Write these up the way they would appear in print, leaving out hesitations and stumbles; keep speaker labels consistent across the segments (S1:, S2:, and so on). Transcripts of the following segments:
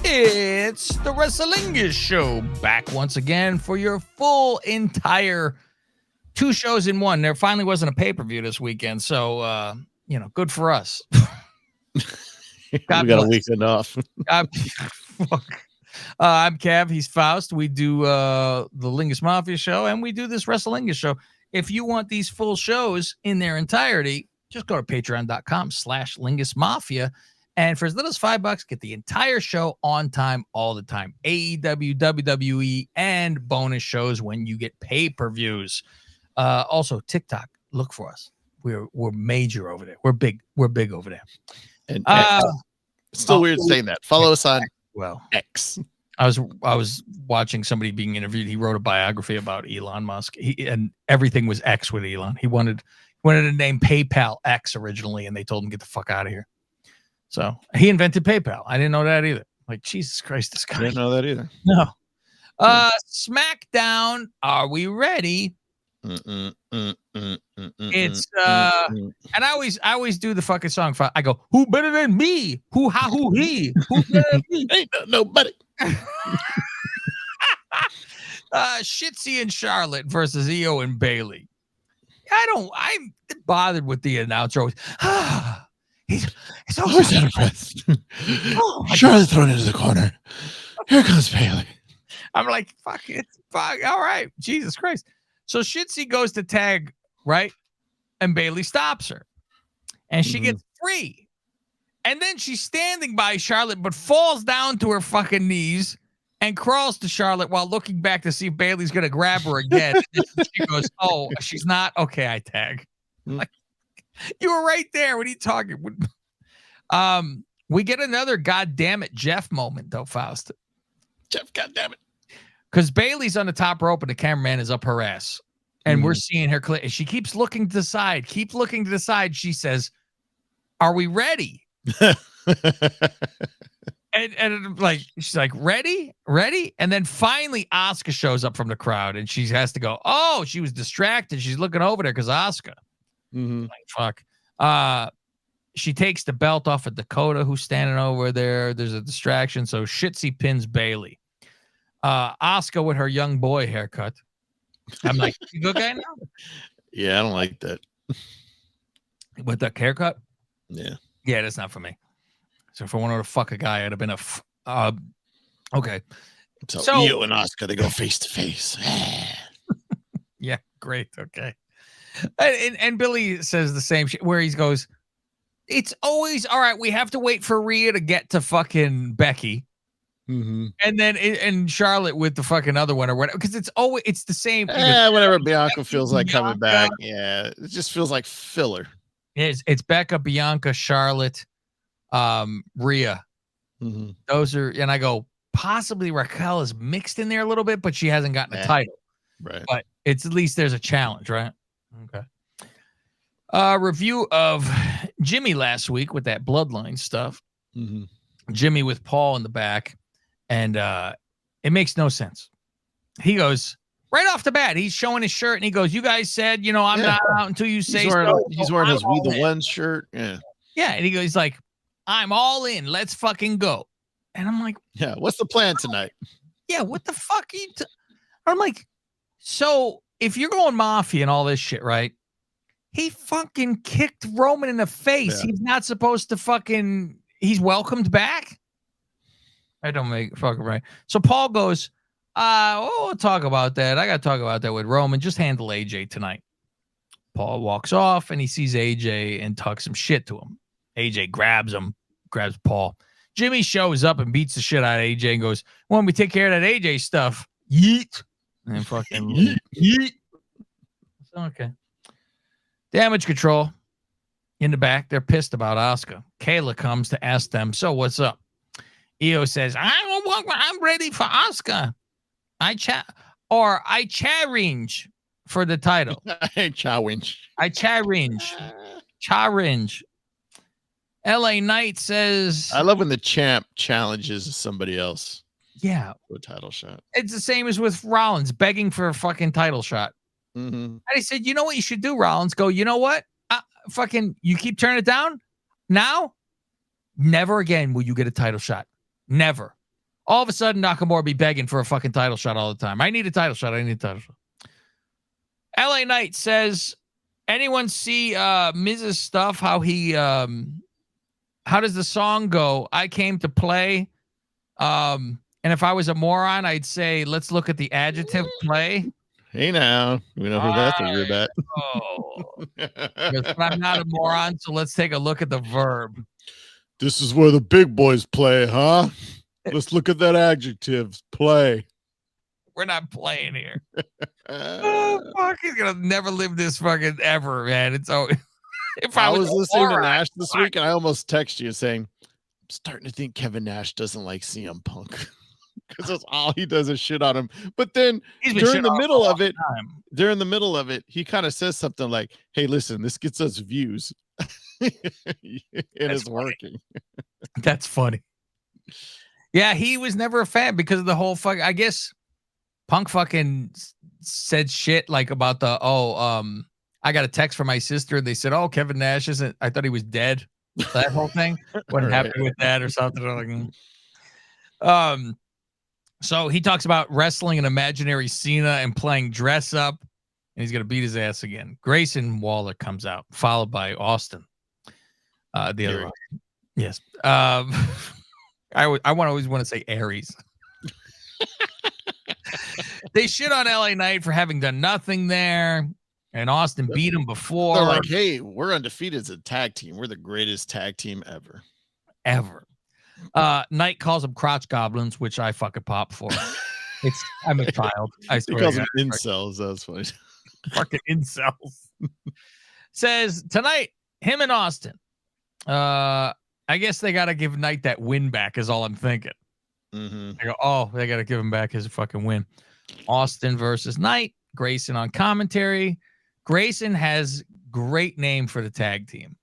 S1: It's the Wrestlingus show, back once again for your full entire 2 shows in one. There finally wasn't a pay-per-view this weekend, so good for us.
S2: We got a weekend off.
S1: I'm Cav, he's Faust. We do the Lingus Mafia show, and we do this Wrestlingus show. If you want these full shows in their entirety, just go to patreon.com/Lingus Mafia. And for as little as $5, get the entire show on time, all the time. AEW, WWE, and bonus shows when you get pay-per-views. Also, TikTok, look for us. We're major over there. We're big over there.
S2: And it's still weird saying that. Follow us on X.
S1: I was watching somebody being interviewed. He wrote a biography about Elon Musk. And everything was X with Elon. He wanted to name PayPal X originally, and they told him get the fuck out of here. So he invented PayPal. I didn't know that either. Like, Jesus Christ, this guy.
S2: I didn't know that either.
S1: No. SmackDown. Are we ready? It's and I always do the fucking song. I go, who better than me? Who he? Who better than me?
S2: Ain't nobody.
S1: Shitzy and Charlotte versus Io and Bailey. I'm bothered with the announcer. He's
S2: always out of breath. Charlotte thrown into the corner. Here comes Bailey.
S1: I'm like, fuck. All right. Jesus Christ. So Shitzy goes to tag, right? And Bailey stops her. And she gets free. And then she's standing by Charlotte, but falls down to her fucking knees and crawls to Charlotte while looking back to see if Bailey's going to grab her again. She goes, oh, she's not? Okay, I tag. Like, you were right there. What are you talking? We get another goddamn it Jeff moment though, Faust.
S2: Jeff, goddamn it.
S1: Because Bailey's on the top rope and the cameraman is up her ass. And we're seeing her and she keeps looking to the side. She says, are we ready? and like she's like, ready? And then finally Asuka shows up from the crowd and she has to go, oh, she was distracted. She's looking over there because Asuka. Like, fuck. She takes the belt off of Dakota, who's standing over there. There's a distraction, so Shitzy pins Bailey. Asuka with her young boy haircut. I'm like, you good guy now?
S2: Yeah, I don't like that.
S1: With the haircut?
S2: Yeah,
S1: that's not for me. So if I wanted to fuck a guy, I'd have been okay.
S2: So Io and Asuka, they go face to face.
S1: Yeah, great. Okay. And Billy says the same shit where he goes, it's always all right. We have to wait for Rhea to get to fucking Becky. And then and Charlotte with the fucking other one or whatever. Because it's the same.
S2: Whenever Bianca feels like coming back. Yeah. It just feels like filler.
S1: It's Becca, Bianca, Charlotte, Rhea. Those are, and I go, possibly Raquel is mixed in there a little bit, but she hasn't gotten a title.
S2: Right.
S1: But it's at least there's a challenge, right? Okay. Review of Jimmy last week with that bloodline stuff. Jimmy with Paul in the back, and it makes no sense. He goes right off the bat. He's showing his shirt, and he goes, "You guys said, I'm not out until you say so."
S2: He's wearing his "We the One" shirt. Yeah.
S1: And he's like, "I'm all in. Let's fucking go." And I'm like,
S2: "Yeah, what's the plan tonight?"
S1: Yeah, what the fuck? I'm like, so if you're going Mafia and all this shit, right? He fucking kicked Roman in the face. Yeah. He's not supposed to fucking. He's welcomed back. I don't make fucking right. So Paul goes, we'll talk about that. I got to talk about that with Roman. Just handle AJ tonight. Paul walks off and he sees AJ and talks some shit to him. AJ grabs Paul. Jimmy shows up and beats the shit out of AJ and goes, "When we take care of that AJ stuff, yeet." And fucking yeet. Okay. Damage Control in the back. They're pissed about Asuka. Kayla comes to ask them, "So what's up?" Io says, I'm ready for Asuka. I challenge for the title.
S2: I challenge.
S1: LA Knight says,
S2: I love when the champ challenges somebody else.
S1: Yeah.
S2: For a title shot.
S1: It's the same as with Rollins begging for a fucking title shot. And he said, you know what you should do, Rollins? Go, you know what? Fucking, you keep turning it down? Now, never again will you get a title shot. Never. All of a sudden, Nakamura be begging for a fucking title shot all the time. I need a title shot. I need a title shot. LA Knight says, anyone see Miz's stuff? How does the song go? I came to play. And if I was a moron, I'd say, let's look at the adjective play.
S2: Hey now, we know who that's a rib at.
S1: But I'm not a moron, so let's take a look at the verb.
S2: This is where the big boys play, huh? Let's look at that adjective. Play.
S1: We're not playing here. Oh, fuck, he's gonna never live this fucking ever, man. It's so. If
S2: I was listening to Nash this week, and I almost texted you saying, I'm starting to think Kevin Nash doesn't like CM Punk because that's all he does is shit on him. But then during the middle of it, he kind of says something like, hey, listen, this gets us views. It's working.
S1: That's funny. Yeah, he was never a fan because of the whole fuck. I guess Punk fucking said shit like about I got a text from my sister. They said, oh, Kevin Nash isn't, I thought he was dead. That whole thing. Wasn't happy with that or something. So he talks about wrestling an imaginary Cena and playing dress up, and he's going to beat his ass again. Grayson Waller comes out, followed by Austin. The other one. Yes. I always want to say Aries. They shit on LA Knight for having done nothing there, and Austin beat him before.
S2: They're like, hey, we're undefeated as a tag team. We're the greatest tag team ever.
S1: Knight calls them crotch goblins, which I fucking pop for. I'm a child. I swear.
S2: He calls them incels. That's funny.
S1: Fucking incels. Says tonight, him and Austin. I guess they got to give Knight that win back is all I'm thinking.
S2: Mm-hmm.
S1: I go, oh, they got to give him back his fucking win. Austin versus Knight. Grayson on commentary. Grayson has great name for the tag team.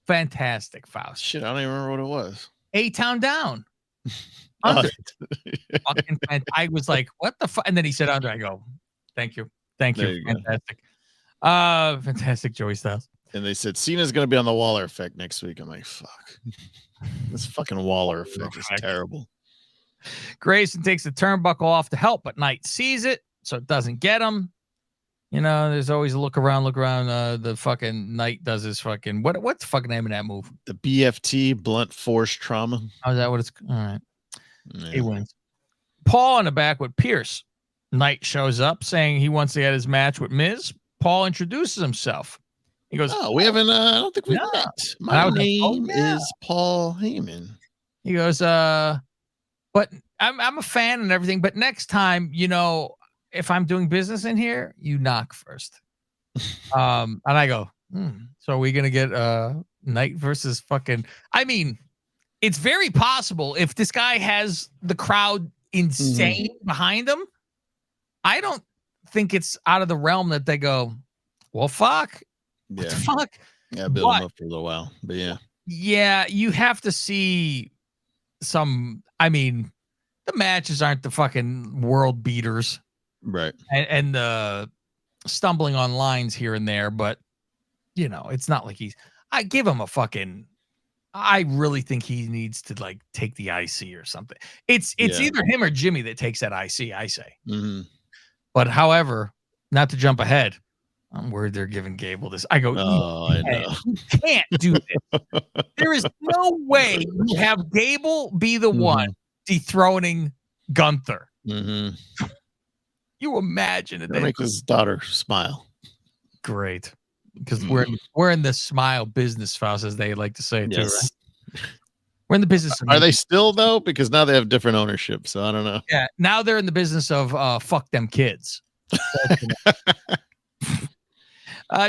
S1: Fantastic, Faust.
S2: Shit, I don't even remember what it was.
S1: A-Town Down. Fucking I was like, what the fuck? And then he said under. I go, thank you. Fantastic. Fantastic, Joey Styles.
S2: And they said Cena's going to be on the Waller effect next week. I'm like, fuck. This fucking Waller effect is terrible.
S1: Grayson takes the turnbuckle off to help, but Knight sees it, so it doesn't get him. You know, there's always a look around. The fucking Knight does his fucking what's the fucking name of that move?
S2: The BFT, blunt force trauma.
S1: Oh, is that what it's all right?
S2: Yeah.
S1: He wins. Paul in the back with Pierce. Knight shows up saying he wants to get his match with Miz. Paul introduces himself. He goes,
S2: oh, we haven't, I don't think we've met. My name is Paul Heyman.
S1: He goes, but I'm a fan and everything, but next time, you know, if I'm doing business in here, you knock first. And I go, so are we going to get Knight versus fucking, I mean, it's very possible if this guy has the crowd insane behind him. I don't think it's out of the realm that they go, well, fuck. What the fuck?
S2: Yeah, build him up for a little while. But yeah.
S1: Yeah, you have to see some. I mean, the matches aren't the fucking world beaters.
S2: Right.
S1: And the stumbling on lines here and there, but you know, it's not like I give him a fucking. I really think he needs to like take the IC or something. It's either him or Jimmy that takes that IC, I say.
S2: Mm-hmm.
S1: But however, not to jump ahead, I'm worried they're giving Gable this. I go,
S2: I know.
S1: You can't do this. There is no way you have Gable be the one dethroning Gunther.
S2: Mm-hmm.
S1: You imagine it.
S2: Make his daughter smile.
S1: Great. Because we're in the smile business, Faust, as they like to say too, right? We're in the business.
S2: Are they still though? Because now they have different ownership, so I don't know.
S1: Yeah, now they're in the business of fuck them kids.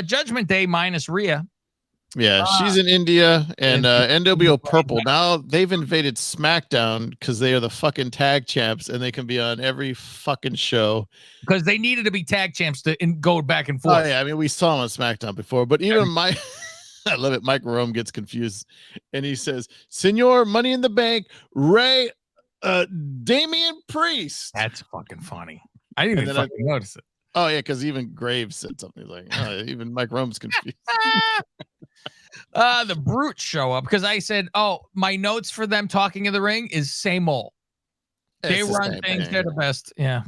S1: Judgment Day minus Rhea.
S2: Yeah, she's in India and NWO Purple. Now they've invaded SmackDown because they are the fucking tag champs and they can be on every fucking show. Because
S1: they needed to be tag champs to go back and forth.
S2: Oh yeah, I mean we saw them on SmackDown before, but even I love it. Mike Rome gets confused and he says, Senor Money in the Bank, Ray Damian Priest.
S1: That's fucking funny. I didn't even fucking notice it.
S2: Oh yeah, because even Graves said something like, even Mike Rome's confused.
S1: The Brutes show up because I said, oh, my notes for them talking in the ring is same old. They run things. They're the best. Yeah.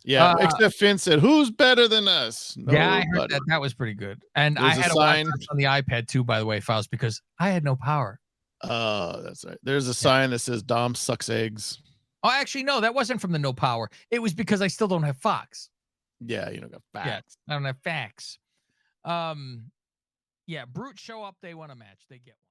S2: Yeah. Except Finn said, "Who's better than us?"
S1: Yeah, I heard that. That was pretty good. And I had to watch this on the iPad too, by the way, Faust, because I had no power.
S2: Oh, that's right. There's a sign that says Dom sucks eggs.
S1: Oh, actually, no, that wasn't from the no power. It was because I still don't have Fox.
S2: Yeah, you don't got facts.
S1: Yeah, I don't have facts. Yeah, Brute show up. They want a match. They get one.